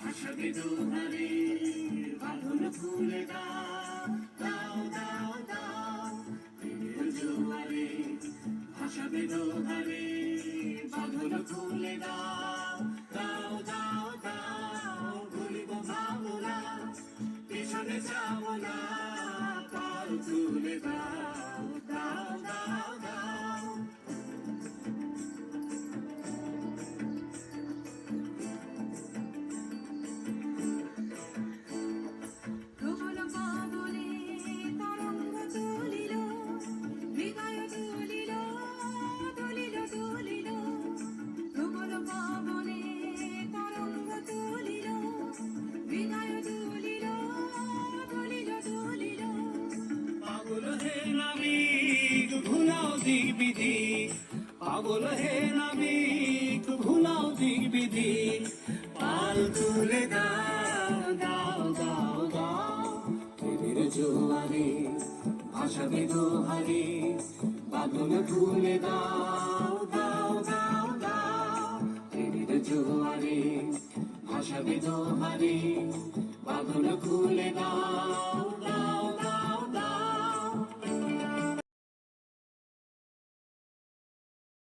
ভাসাবে দোহারে বাঁধন খুলে দাও দাও দাও দাও, প্রেমের জোয়ারে ভাসাবে দোহারে বাঁধন খুলে দাও দাও দাও দাও, ভুলিব ভাবনা পেছনে যাব না, পাল তুলে দাও দাও দাও দাও। ভুলাও দিক বিধি, পাগল হে নাবিক ভুলাও দিক বিধি, পাল তুলে দাও দাও দাও দাও, প্রেমের জোয়ারে ভাসাবে দোহারে বাঁধন খুলে দাও দাও দাও দাও, প্রেমের জোয়ারে ভাসাবে দোহারে বাঁধন খুলে দাও।